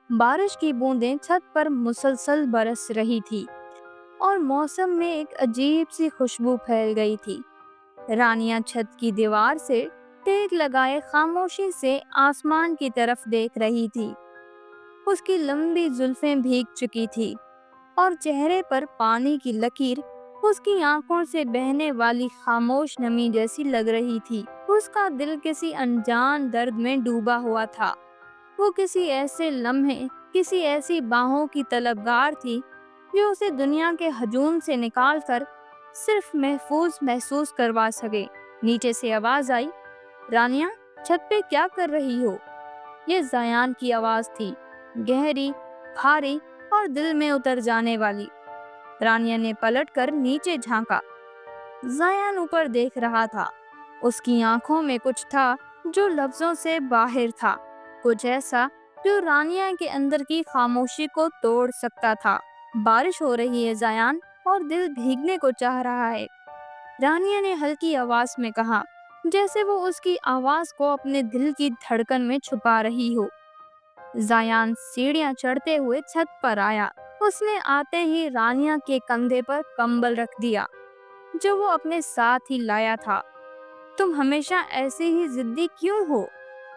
بارش کی بوندیں چھت پر مسلسل برس رہی تھی اور موسم میں ایک عجیب سی خوشبو پھیل گئی تھی۔ رانیہ چھت کی دیوار سے ٹیک لگائے خاموشی سے آسمان کی طرف دیکھ رہی تھی۔ اس کی لمبی زلفیں بھیگ چکی تھی اور چہرے پر پانی کی لکیر اس کی آنکھوں سے بہنے والی خاموش نمی جیسی لگ رہی تھی۔ اس کا دل کسی انجان درد میں ڈوبا ہوا تھا۔ وہ کسی ایسے لمحے، کسی ایسی باہوں کی طلبگار تھی جو اسے دنیا کے ہجوم سے نکال کر صرف محفوظ محسوس کروا سکے۔ نیچے سے آواز آئی، رانیہ چھت پہ کیا کر رہی ہو؟ یہ زیان کی آواز تھی، گہری، بھاری اور دل میں اتر جانے والی۔ رانیہ نے پلٹ کر نیچے جھانکا۔ زیان اوپر دیکھ رہا تھا۔ اس کی آنکھوں میں کچھ تھا جو لفظوں سے باہر تھا، کچھ ایسا جو رانیہ کے اندر کی خاموشی کو توڑ سکتا تھا۔ بارش ہو رہی ہے زیان، اور دل بھیگنے کو چاہ رہا ہے، رانیہ نے ہلکی آواز میں کہا، جیسے وہ اس کی آواز کو اپنے دل کی دھڑکن میں چھپا رہی ہو۔ زیان سیڑھیاں چڑھتے ہوئے چھت پر آیا۔ اس نے آتے ہی رانیہ کے کندھے پر کمبل رکھ دیا جو وہ اپنے ساتھ ہی لایا تھا۔ تم ہمیشہ ایسے ہی ضدی کیوں ہو؟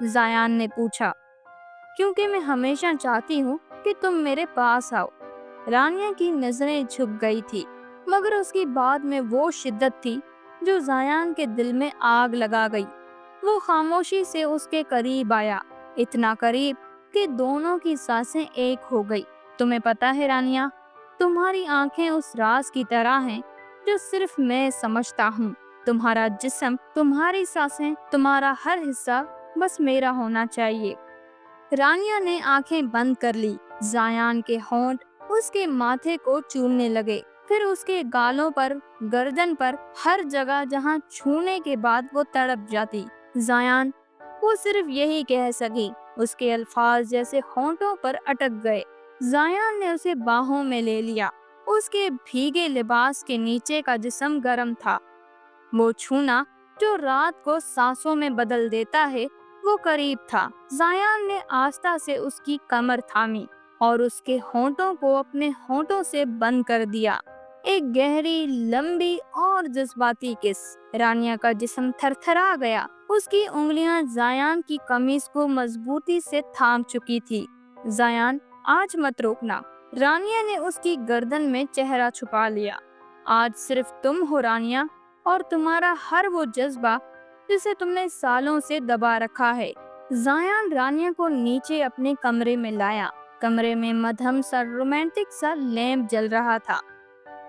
زیان نے پوچھا۔ کیونکہ میں ہمیشہ چاہتی ہوں کہ تم میرے پاس آؤ۔ رانیہ کی نظریں چھپ گئی تھی، مگر اس کی بات میں وہ شدت تھی جو زیان کے دل میں آگ لگا گئی۔ وہ خاموشی سے اس کے قریب آیا، اتنا قریب کہ دونوں کی سانسیں ایک ہو گئی۔ تمہیں پتا ہے رانیہ، تمہاری آنکھیں اس راز کی طرح ہیں جو صرف میں سمجھتا ہوں۔ تمہارا جسم، تمہاری سانسیں، تمہارا ہر حصہ بس میرا ہونا چاہیے۔ رانیہ نے آنکھیں بند کر لی۔ زیان کے ہونٹ اس کے ماتھے کو چومنے لگے، پھر اس کے گالوں پر، گردن پر، ہر جگہ جہاں چھونے کے بعد وہ تڑپ جاتی۔ زیان، وہ صرف یہی کہہ سکی۔ اس کے الفاظ جیسے ہونٹوں پر اٹک گئے۔ زیان نے اسے باہوں میں لے لیا۔ اس کے بھیگے لباس کے نیچے کا جسم گرم تھا۔ وہ چھونا جو رات کو سانسوں میں بدل دیتا ہے، وہ قریب تھا۔ زیان نے آہستہ سے اس کی کمر تھامی اور اس کے ہونٹوں کو اپنے ہونٹوں سے بند کر دیا۔ ایک گہری، لمبی اور جذباتی کس۔ رانیہ کا جسم تھر تھرا گیا۔ اس کی انگلیاں زیان کی قمیص کو مضبوطی سے تھام چکی تھی۔ زیان، آج مت روکنا۔ رانیہ نے اس کی گردن میں چہرہ چھپا لیا۔ آج صرف تم ہو رانیہ، اور تمہارا ہر وہ جذبہ جسے تم نے سالوں سے دبا رکھا ہے۔ زیان رانیہ کو نیچے اپنے کمرے میں لایا۔ کمرے میں مدھم سا رومانٹک سا لیمپ جل رہا تھا۔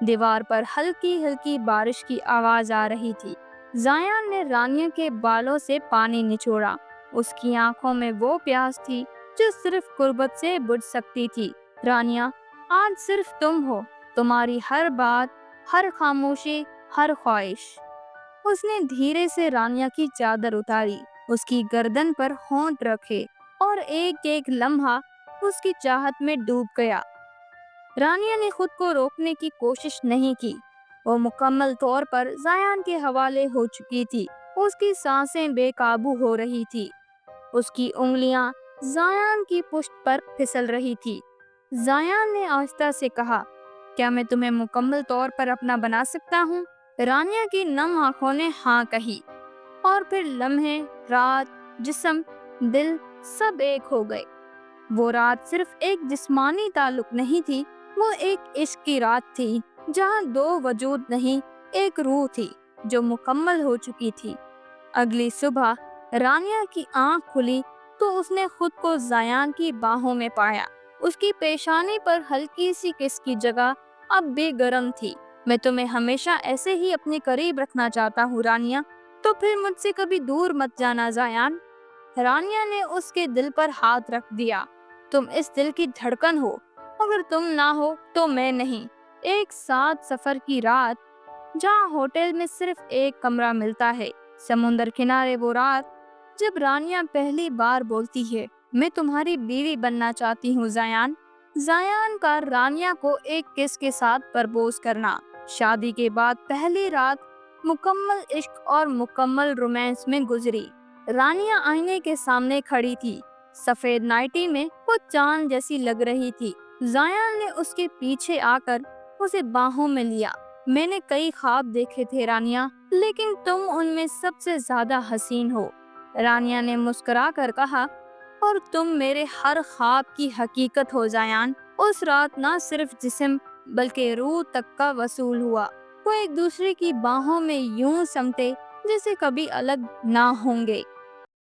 دیوار پر ہلکی ہلکی بارش کی آواز آ رہی تھی۔ زیان نے رانیہ کے بالوں سے پانی نچوڑا۔ اس کی آنکھوں میں وہ پیاس تھی جو صرف قربت سے بجھ سکتی تھی۔ رانیہ، آج صرف تم ہو، تمہاری ہر بات، ہر خاموشی، ہر خواہش۔ اس نے دھیرے سے رانیہ کی چادر اتاری، اس کی گردن پر ہونٹ رکھے، اور ایک ایک لمحہ اس کی چاہت میں ڈوب گیا۔ رانیہ نے خود کو روکنے کی کوشش نہیں کی۔ وہ مکمل طور پر زیان کے حوالے ہو چکی تھی۔ اس کی سانسیں بے قابو ہو رہی تھی۔ اس کی انگلیاں زیان کی پشت پر پھسل رہی تھی۔ زیان نے آہستہ سے کہا، کیا میں تمہیں مکمل طور پر اپنا بنا سکتا ہوں؟ رانیہ کی نم آنکھوں نے ہاں کہی، اور پھر لمحے، رات، جسم، دل سب ایک ہو گئے۔ وہ رات صرف ایک جسمانی تعلق نہیں تھی، وہ ایک عشق کی رات تھی جہاں دو وجود نہیں، ایک روح تھی جو مکمل ہو چکی تھی۔ اگلی صبح رانیہ کی آنکھ کھلی تو اس نے خود کو زیان کی باہوں میں پایا۔ اس کی پیشانی پر ہلکی سی کس کی جگہ اب بھی گرم تھی۔ میں تمہیں ہمیشہ ایسے ہی اپنے قریب رکھنا چاہتا ہوں رانیہ، تو پھر مجھ سے کبھی دور مت جانا زیان۔ رانیہ نے اس کے دل پر ہاتھ رکھ دیا۔ تم اس دل کی دھڑکن ہو، اگر تم نہ ہو تو میں نہیں۔ ایک ساتھ سفر کی رات جہاں ہوٹل میں صرف ایک کمرہ ملتا ہے، سمندر کنارے وہ رات جب رانیہ پہلی بار بولتی ہے، میں تمہاری بیوی بننا چاہتی ہوں زیان۔ زیان کا رانیہ کو ایک کس کے ساتھ پرپوز کرنا، شادی کے بعد پہلی رات مکمل عشق اور مکمل رومانس میں گزری۔ رانیہ آئینے کے سامنے کھڑی تھی، سفید نائٹی میں وہ چاند جیسی لگ رہی تھی۔ زایان نے اس کے پیچھے آ کر اسے باہوں میں لیا۔ میں نے کئی خواب دیکھے تھے رانیا، لیکن تم ان میں سب سے زیادہ حسین ہو۔ رانیا نے مسکرا کر کہا، اور تم میرے ہر خواب کی حقیقت ہو زایان۔ اس رات نہ صرف جسم بلکہ روح تک کا وصول ہوا۔ وہ ایک دوسرے کی باہوں میں یوں سمٹے جیسے کبھی الگ نہ ہوں گے۔